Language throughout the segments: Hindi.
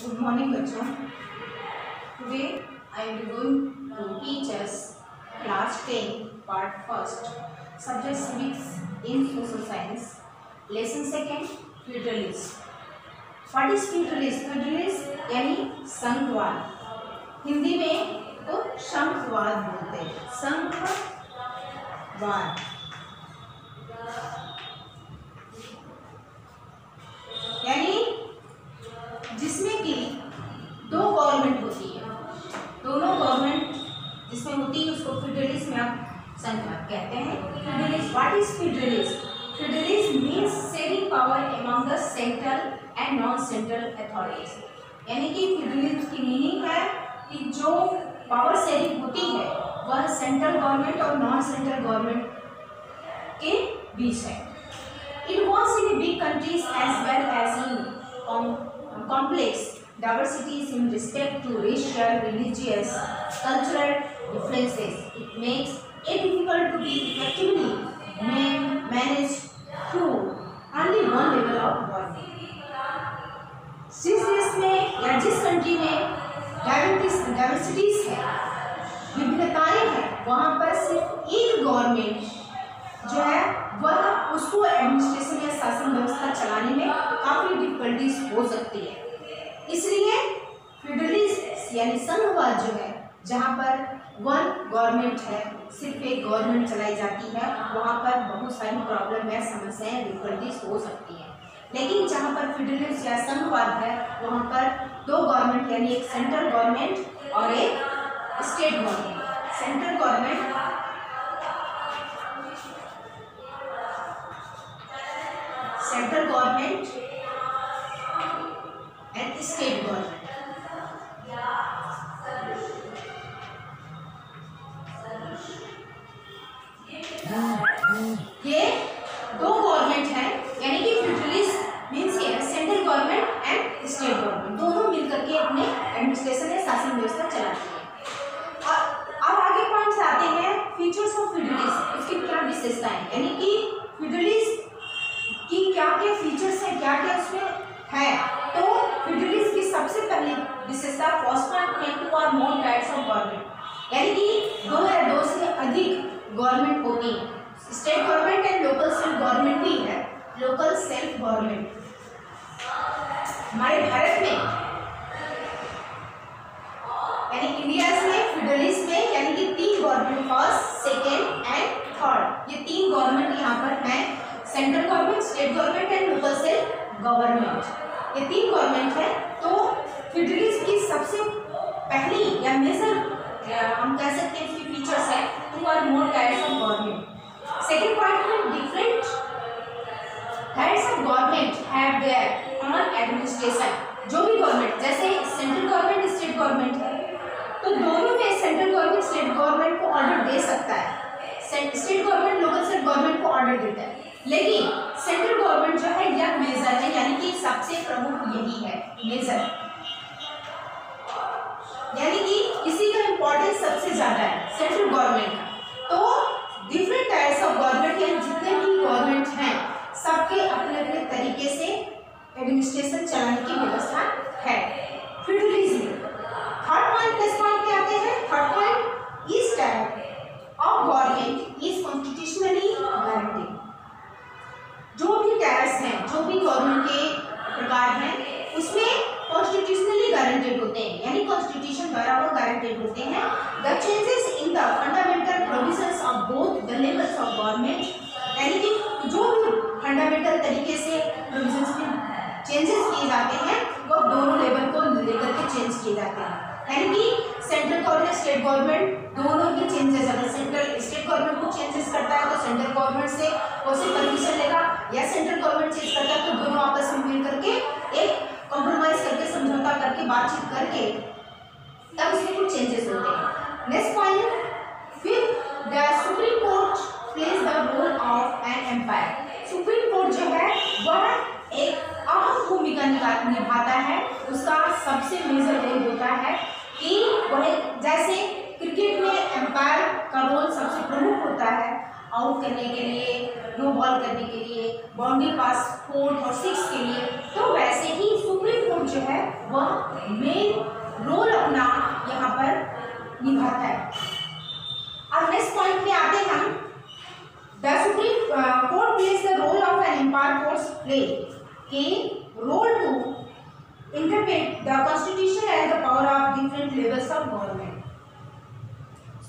Good morning, bachcho. Today I am going to teach us class 10 part first, subject civics in social science, lesson second, feudalism. What is feudalism? Feudalism यानी संघवाद, हिंदी में तो शंखवाद बोलते हैं, संघवाद यानी जिसमें कि दो गवर्नमेंट होती है, दोनों गवर्नमेंट जिसमें होती है उसको फेडरलिज्म या संघवाद कहते हैं। Federalism, what is federalism? Federalism means sharing power among the central and non central authorities, यानी कि फेडरलिज्म की मीनिंग है कि जो पावर शेयरिंग होती है वह सेंट्रल गवर्नमेंट और नॉन सेंट्रल गवर्नमेंट के बीच है। It was in big countries as well as in complex diversities in respect to racial, religious, cultural differences. It makes it difficult to be effectively managed through only one level of government. जिस देश में या जिस कंट्री में डाइवर्सिटीज है, विभिन्नताएं हैं, वहाँ पर सिर्फ एक गवर्नमेंट जो है वह उसको एडमिनिस्ट्रेशन या शासन व्यवस्था चलाने में काफी डिफिकल्टीज हो सकती है। इसलिए फेडरलिज्म यानी संघवाद जो है, जहाँ पर वन गवर्नमेंट है, सिर्फ एक गवर्नमेंट चलाई जाती है, वहाँ पर बहुत सारी प्रॉब्लम या समस्याएं डिफिकल्टीज हो सकती है। लेकिन जहाँ पर फेडरलिज्म या संघवाद है, वहाँ पर दो गवर्नमेंट यानी एक सेंट्रल गवर्नमेंट और एक state government, central government and state government, ये दो गवर्नमेंट है, यानी कि फेडरलिज्म मींस ये central government and state government दोनों मिलकर के अपने एडमिनिस्ट्रेशन या शासन व्यवस्था चलाती है। और अब आगे पॉइंट्स आते हैं फीचर्स ऑफ फेडरलिज्म, इसकी क्या विशेषताएं, यानी कि फेडरलिज्म कि क्या क्या फीचर्स हैं, क्या क्या उसमें है। तो फेडरलिज्म की सबसे पहली विशेषता फर्स्ट पॉइंट है two or more types of government, यानी कि दो या दो से अधिक गवर्नमेंट होती है। State government and local self government भी है। लोकल सेल्फ गवर्नमेंट हमारे भारत में यानी इंडिया में फेडरलिज्म में यानी कि तीन government, first, second and third, ये तीन गवर्नमेंट यहाँ पर है। Central government, state government and local self government, ये तीन गवर्नमेंट है। तो फेडरलिज्म की सबसे पहली या मेजर हम कह सकते हैं इसकी फीचर्स है two or more types of government. Second point में different types of government have their common administration. जो भी गवर्नमेंट, जैसे सेंट्रल गवर्नमेंट स्टेट गवर्नमेंट है, तो दोनों में सेंट्रल गवर्नमेंट स्टेट गवर्नमेंट को ऑर्डर दे सकता है, state government local self government को ऑर्डर देता है। लेकिन सेंट्रल गवर्नमेंट जो है यह मेजर है, यानी कि सबसे प्रमुख यही है, मेजर, यानी कि इसी का इंपॉर्टेंस सबसे ज्यादा है सेंट्रल गवर्नमेंट का। तो डिफरेंट टाइप्स ऑफ गवर्नमेंट यानी जितने भी गवर्नमेंट हैं सबके अपने अपने तरीके से एडमिनिस्ट्रेशन चलाने की व्यवस्था है। Federalism third point, plus point पे आते हैं। थर्ड पॉइंट, इस type of government is constitutionally guaranteed. जो भी टैक्स हैं, जो भी गवर्नमेंट के प्रकार हैं, उसमें कॉन्स्टिट्यूशनली गारंटेड होते हैं, यानी कॉन्स्टिट्यूशन द्वारा वो गारंटेड होते हैं। The changes in the fundamental provisions of both the levels of government, यानी कि जो भी फंडामेंटल तरीके से प्रोविजंस में चेंजेस किए जाते हैं वो दोनों लेवल को लेकर के चेंज किए जाते हैं, यानी कि सेंट्रल गवर्नमेंट स्टेट गवर्नमेंट दोनों ही चेंजेस, अगर सेंट्रल स्टेट गवर्नमेंट को चेंजेस करता है तो सेंट्रल गवर्नमेंट से उसे परमिशन लेगा, या सेंट्रल गवर्नमेंट चेंज करता है तो दोनों आपस में मिल करके एक कॉम्प्रोमाइज करके, समझौता करके, बातचीत करके तब इसमें कुछ चेंजेस होते हैं। Next point, fifth, the supreme court plays the role of an umpire. Supreme court जो है वह एक अहम भूमिका निभाता है, उसका सबसे मेजर रोल होता है कि वह जैसे क्रिकेट में एम्पायर का रोल सबसे प्रमुख होता है, आउट करने के लिए, नो बॉल करने के लिए, बाउंड्री पास 4 और 6 के लिए, तो वैसे ही सुप्रीम कोर्ट जो है वह मेन रोल अपना यहाँ पर निभाता है। अब नेक्स्ट पॉइंट में आते हैं हम। The supreme Court plays the role of an umpire courts play के role to interpret the constitution and the power of different levels of government.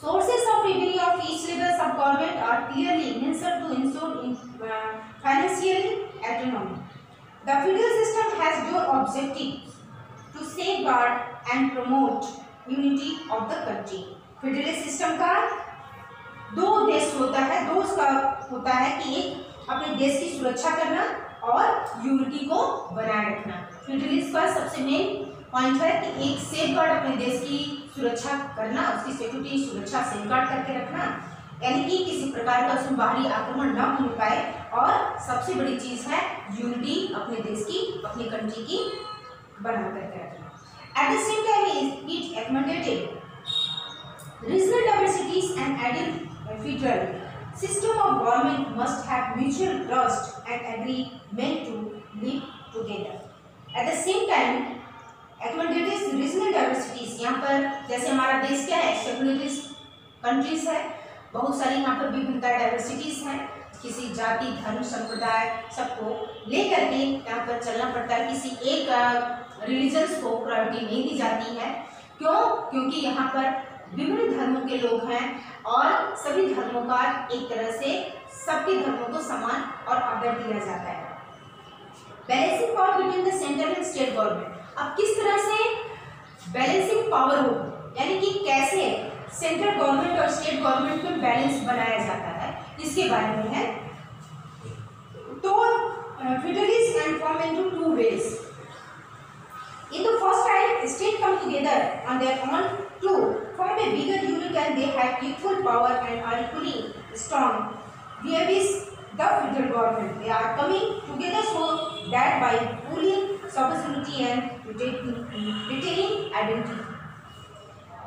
Sources of revenue of each levels of government are clearly mentioned to ensure financial autonomy. The federal system has dual objectives to safeguard and promote unity of the country. Federal system का दो उद्देश्य होता है, दो उसका होता है कि एक अपने देश की सुरक्षा करना और यूनिटी को बनाए रखना। फेडरलिज्म का सबसे मेन पॉइंट है कि एक सेफगार्ड अपने देश की सुरक्षा करना, उसकी सिक्योरिटी सुरक्षा सेफगार्ड करके रखना, यानी कि किसी प्रकार का उसमें बाहरी आक्रमण न हो पाए, और सबसे बड़ी चीज है यूनिटी अपने देश की, अपनी कंट्री की बना करके रखना। At the same time it accommodated regional diversities and ideal federal system of government must have mutual trust and agreement to live together. At the same time accommodates regional diversities। यहाँ पर जैसे हमारा देश क्या है, सेक्युलरिस्ट कंट्रीज है, बहुत सारी यहाँ पर विभिन्नता डाइवर्सिटीज हैं, किसी जाति धर्म संप्रदाय सबको लेकर के यहाँ पर चलना पड़ता है। किसी एक रिलीजन्स को प्रायोरिटी नहीं दी जाती है। क्यों? क्योंकि यहाँ पर विभिन्न धर्मों के लोग हैं और सभी धर्मों का एक तरह से सबके धर्मों को समान और आदर दिया जाता है। Balancing power between the central and state government. अब किस तरह से बैलेंसिंग पावर हो, यानी कि कैसे सेंट्रल गवर्नमेंट और स्टेट गवर्नमेंट में बैलेंस बनाया जाता है, इसके बारे में है। तो federalism and form into two ways. In the first time, states come together on their own to form a bigger unit, and they have equal power and are equally strong. Here is the federal government. They are coming together so that by pooling sovereignty and retaining identity,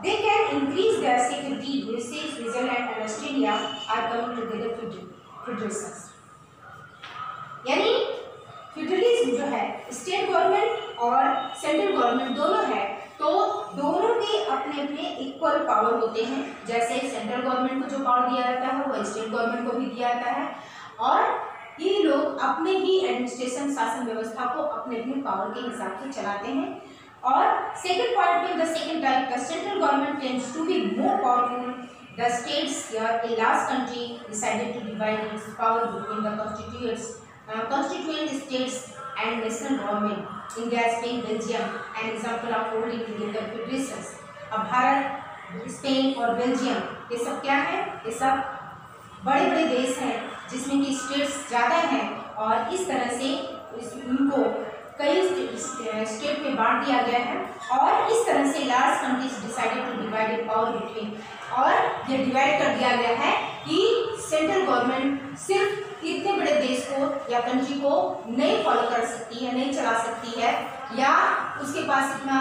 they can increase their security. USA, Switzerland and Australia are coming together federations. यानी फेडरलिज्म जो है स्टेट गवर्नमेंट और सेंट्रल गवर्नमेंट दोनों है, तो दोनों के अपने अपने इक्वल पावर होते हैं। जैसे सेंट्रल गवर्नमेंट को जो पावर दिया जाता है वो स्टेट गवर्नमेंट को भी दिया जाता है, और ये लोग अपने ही एडमिनिस्ट्रेशन शासन व्यवस्था को अपने अपने पावर के हिसाब से चलाते हैं। और सेकेंड पॉइंट में the second type the central government tends to be more powerful. The states here a large country decided to divide its power between the constituent states and national government. India, Spain, Belgium an example of holding together federations. अब भारत, स्पेन और बेल्जियम ये सब क्या है? ये सब बड़े बड़े देश हैं जिसमें कि स्टेट्स ज़्यादा हैं, और इस तरह से उनको कई स्टेट में बांट दिया गया है, और इस तरह से large countries decided to divide power between, और ये डिवाइड कर दिया गया है कि सेंट्रल गवर्नमेंट सिर्फ इतने बड़े देश को या कंट्री को नहीं फॉलो कर सकती है, नहीं चला सकती है, या उसके पास इतना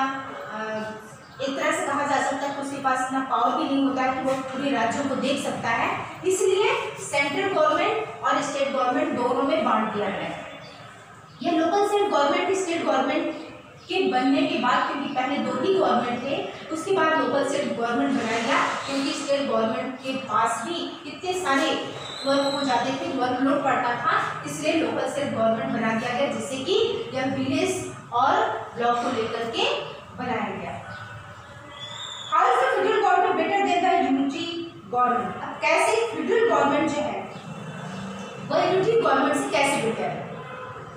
एक तरह से कहा जा सकता है कि उसके पास इतना पावर भी नहीं होता है कि वो पूरे राज्यों को देख सकता है। इसलिए सेंट्रल गवर्नमेंट और स्टेट गवर्नमेंट दोनों में बांट दिया गया है। ये local state government state government के बनने के बाद, क्योंकि पहले दो ही गवर्नमेंट थे, उसके बाद लोकल स्टेट गवर्नमेंट बनाया गया, क्योंकि स्टेट गवर्नमेंट के पास भी इतने सारे वर्क हो जाते थे, वर्कलोड पड़ता था, इसलिए लोकल स्टेट गवर्नमेंट बना दिया गया, जिससे कि यह विलेज और ब्लॉक को लेकर के बनाया गया। How is the federal government better than the unity government? अब कैसे फेडरल गवर्नमेंट जो है वह यूनिटी गवर्नमेंट से कैसे बेटर है?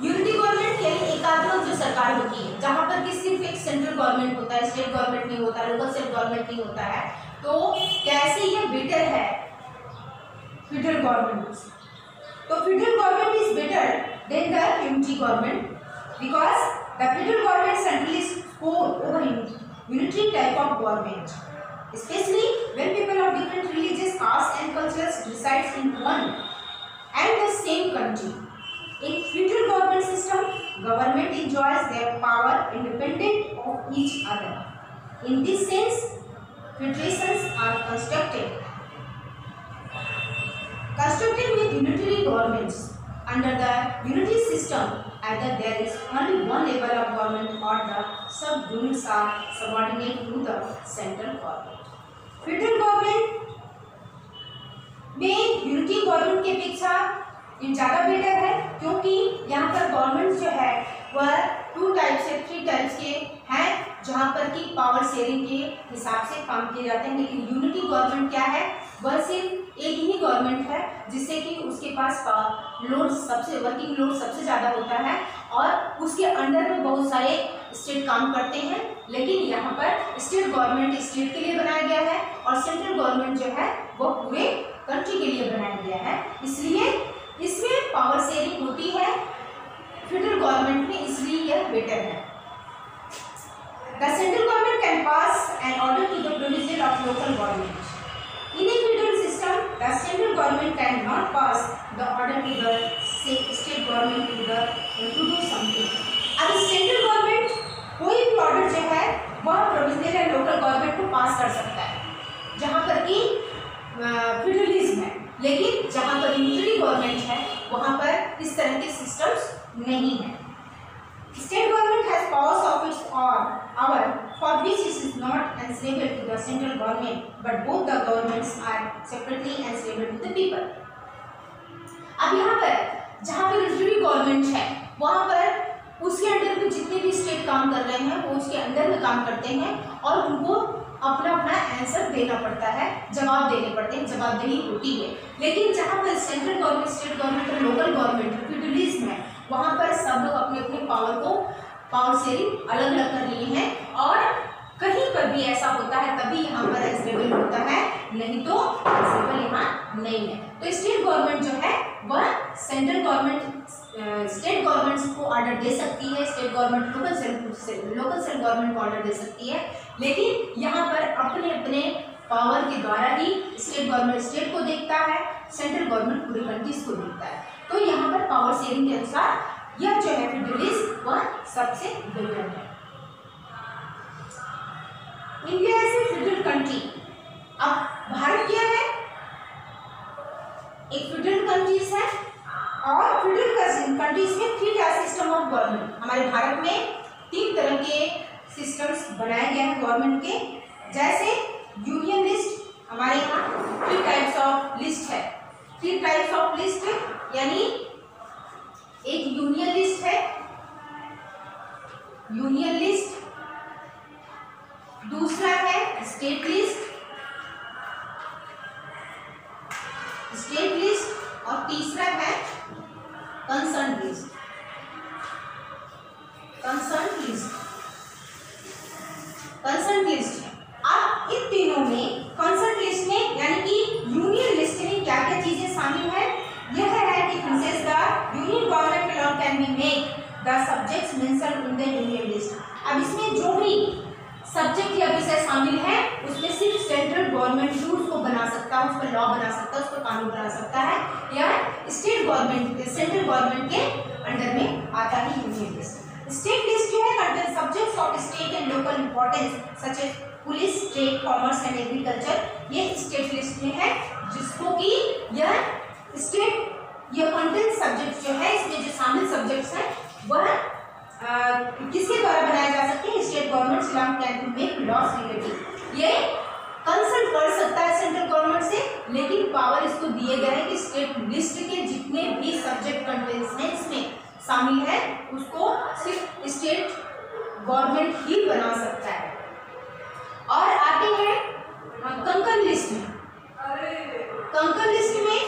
यूनिटी गवर्नमेंट यानी एकात्मक जो सरकार होती है, जहाँ पर कि सिर्फ एक सेंट्रल गवर्नमेंट होता है, स्टेट गवर्नमेंट नहीं होता, लोकल स्टेट गवर्नमेंट नहीं होता है, तो कैसे ये बेटर है फेडरल गवर्नमेंट? तो federal government is better than the unity government because the federal government centrally score over unitary type of government, especially when people of different religious, castes and cultures resides in one and the same country. In federal government system, government enjoys their power independent of each other. In this sense, federations are constructed with unitary governments. Under the unity system, either there is only one level level of government or the sub units are subordinate to the central government. Federal government में यूनिटी गवर्नमेंट की अपेक्षा ज़्यादा बेटर है, क्योंकि यहाँ पर गवर्नमेंट जो है वह 3 टाइप्स के हैं, जहाँ पर कि पावर शेयरिंग के हिसाब से काम किए जाते हैं। लेकिन यूनिटी गवर्नमेंट क्या है, वह सिर्फ एक ही गवर्नमेंट है, जिससे कि उसके पास वर्किंग लोड सबसे ज़्यादा होता है और उसके अंडर में बहुत सारे स्टेट काम करते हैं। लेकिन यहाँ पर स्टेट गवर्नमेंट स्टेट के लिए बनाया गया है और सेंट्रल गवर्नमेंट जो है वो पूरे कंट्री के लिए बनाया गया है, इसलिए इसमें पावर शेयरिंग होती है फेडरल गवर्नमेंट में, इसलिए यह बेटर है। The central government can pass an order to the provision of local government. In a federal system, the central government cannot pass the order to the state government to do something. अब सेंट्रल गवर्नमेंट कोई भी ऑर्डर जो है वह प्रोविजनल या लोकल गवर्नमेंट को पास कर सकता है, जहाँ पर कि फेडरलिज्म है। लेकिन जहाँ पर यूनिटरी गवर्नमेंट है वहाँ पर इस तरह के सिस्टम्स नहीं है। State government has powers of its own for which it is not answerable to the central government, but both the governments are separately answerable to the people. अब यहाँ पर जहाँ पर यूनिटरी गवर्नमेंट है वहाँ पर उसके अंडर में जितने भी स्टेट काम कर रहे हैं वो उसके अंडर में काम करते हैं और उनको अपना अपना आंसर देना पड़ता है, जवाब देने पड़ते हैं, जवाबदेही होती है। लेकिन जहाँ पर सेंट्रल गवर्नमेंट, स्टेट गवर्नमेंट और लोकल गवर्नमेंट फेडरलिज्म है, वहाँ पर सब लोग अपने अपने पावर शेयरिंग अलग अलग कर लिए हैं और कहीं पर भी ऐसा होता है तभी यहाँ पर एंसरेबल होता है, नहीं तो एंसरेबल यहाँ नहीं है। तो स्टेट गवर्नमेंट जो है वह सेंट्रल गवर्नमेंट स्टेट गवर्नमेंट को ऑर्डर दे सकती है, state government local cell government को ऑर्डर दे सकती है, लेकिन यहाँ पर अपने अपने पावर के द्वारा ही स्टेट गवर्नमेंट स्टेट को देखता है, सेंट्रल गवर्नमेंट पूरी कंट्रीज को देखता है। तो यहाँ पर पावर शेयरिंग के अनुसार यह जो है फेडरलिज्म वह सबसे बेटर है। India is a federal country. अब भारत क्या है, एक फेडरल कंट्रीज है और फेडरल कंट्रीज में 3 टायर सिस्टम ऑफ गवर्नमेंट। हमारे भारत में 3 तरह के सिस्टम्स बनाए गए हैं गवर्नमेंट के, जैसे यूनियन लिस्ट, हमारे यहाँ 3 टाइप्स ऑफ लिस्ट है। 3 टाइप्स ऑफ लिस्ट यानी एक यूनियन लिस्ट है, यूनियन लिस्ट, दूसरा है स्टेट लिस्ट, स्टेट लिस्ट और तीसरा है concern list, concern list, concern list. अब इन तीनों में कंसर्न लिस्ट में यानी कि यूनियन लिस्ट में क्या क्या चीजें शामिल है, यह है कि the union government alone can be make the subjects mentioned in the union list। अब इसमें जो भी सब्जेक्ट या विषय शामिल है उसमें सिर्फ सेंट्रल गवर्नमेंट ही उसको बना सकता है, उस पर लॉ बना सकता है, उस पर कानून बना सकता है, या स्टेट गवर्नमेंट सेंट्रल गवर्नमेंट के अंडर में आता है यूनियन लिस्ट। स्टेट लिस्ट जो है contain subjects of state and local importance such as police, trade, commerce and agriculture, ये स्टेट लिस्ट में है, जिसको कि यह स्टेट यह कंटेंट सब्जेक्ट जो है इसमें जो शामिल सब्जेक्ट्स हैं वह किसके द्वारा बनाए जा सकते हैं, state government can make loss relative. ये कंसल्ट कर सकता है सेंट्रल गवर्नमेंट से, लेकिन पावर इसको दिए गए हैं कि स्टेट लिस्ट के जितने भी सब्जेक्ट कंटेंट्स हैं इसमें शामिल है उसको सिर्फ स्टेट गवर्नमेंट ही बना सकता है। और आते हैं कंकर्न लिस्ट में। कंकर्न लिस्ट में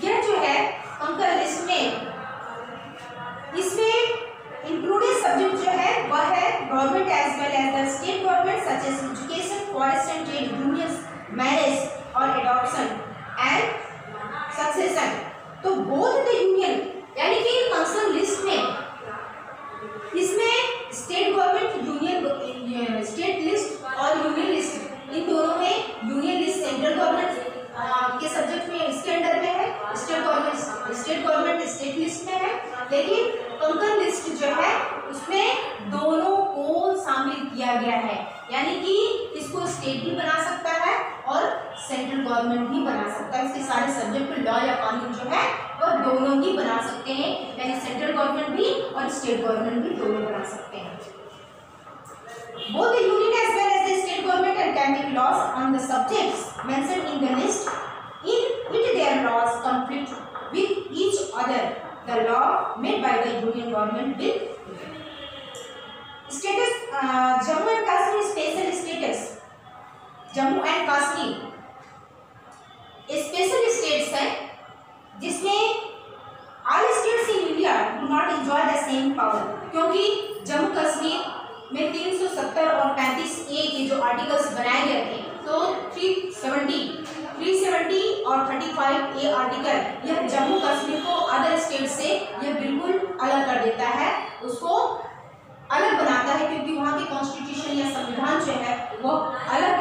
यह जो है कंकर्न लिस्ट में इसमें इंक्लूडेड सब्जेक्ट जो है वह है government as well as the state government such as education, forest and trade, unions, marriage और एडॉप्शन एंड सक्सेशन। तो बोथ द यूनियन यानी कि कंसर्न लिस्ट में इसमें state government union state list और यूनियन लिस्ट इन दोनों में यूनियन लिस्ट सेंट्रल गवर्नमेंट के सब्जेक्ट में इसके अंडर में है, स्टेट गवर्नमेंट स्टेट लिस्ट में है, लेकिन कंकर्न लिस्ट जो है उसमें दोनों को शामिल किया गया है, यानी कि इसको स्टेट भी बना सकता है और सेंट्रल गवर्नमेंट भी बना सकता है। इसके सारे सब्जेक्ट लॉ या कानून जो है वह दोनों ही बना सकते हैं, यानी सेंट्रल गवर्नमेंट भी और स्टेट गवर्नमेंट भी दोनों बना सकते हैं। Both the union as well as the state government can make laws on the subjects mentioned in the list. If their laws conflict with each other, the law made by the union government will status. Jammu and Kashmir special status. Jammu and Kashmir special states है जिसमें all states in India do not enjoy the same power, क्योंकि जम्मू कश्मीर में 370 और 35A के जो आर्टिकल्स बनाए गए थे, तो 370 और 35A आर्टिकल यह जम्मू कश्मीर को अदर स्टेट से यह बिल्कुल अलग कर देता है, उसको अलग बनाता है, क्योंकि वहाँ के कॉन्स्टिट्यूशन या संविधान जो है वो अलग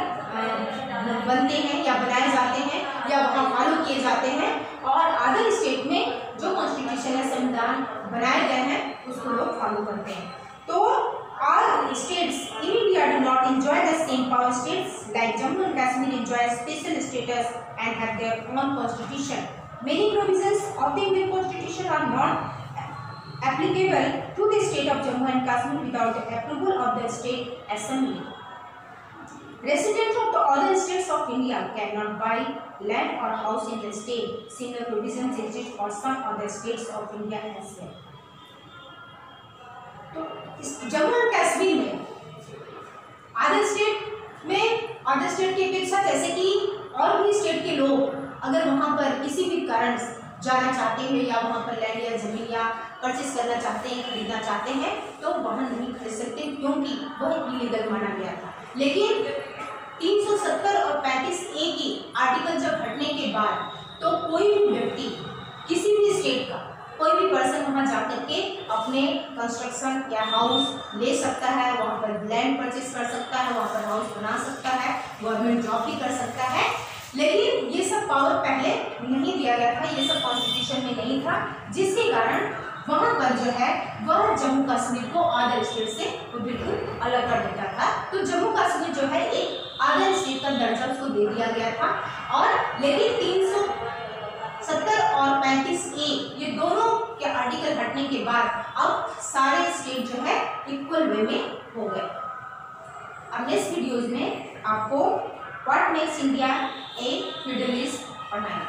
बनते हैं या बनाए जाते हैं या वहाँ फॉलो किए जाते हैं, और अदर स्टेट में जो कॉन्स्टिट्यूशन या संविधान बनाए गए हैं उसको लोग फॉलो करते हैं। तो all states in India do not enjoy the same power. States like Jammu and Kashmir enjoy special status and have their own constitution. Many provisions of the Indian constitution are not applicable to the state of Jammu and Kashmir without the approval of the state assembly. Residents of the other states of India cannot buy land or house in the state. Similar provisions exist for some other states of India as well. तो जम्मू एंड कश्मीर में अदर स्टेट की अपेक्षा, जैसे कि और भी स्टेट के लोग अगर वहाँ पर किसी भी कारण जाना चाहते हैं या वहाँ पर लैंड या जमीन या परचेस करना चाहते हैं, खरीदना चाहते हैं, तो वहाँ नहीं खरीद सकते क्योंकि वह इलीगल माना गया था। लेकिन 370 और 35A की आर्टिकल जब हटने के बाद तो कोई भी व्यक्ति किसी भी स्टेट का कोई भी पर्सन वहाँ जाकर के अपने कंस्ट्रक्शन या हाउस ले सकता है, वहाँ पर लैंड परचेस कर सकता है, वहाँ पर हाउस बना सकता है, गवर्नमेंट जॉब भी कर सकता है। लेकिन ये सब पावर पहले नहीं दिया गया था, ये सब कॉन्स्टिट्यूशन में नहीं था, जिसके कारण वहाँ पर जो है वह जम्मू कश्मीर को अदर स्टेट से बिल्कुल अलग कर देता था। तो जम्मू कश्मीर जो है एक अदर स्टेट का दर्जा उसको दे दिया गया था, और लेकिन 370 और 35A ये दोनों के आर्टिकल हटने के बाद अब सारे स्टेट जो है इक्वल वे में हो गए। अब नेक्स्ट वीडियोज में आपको what makes India A federalist पढ़ना है।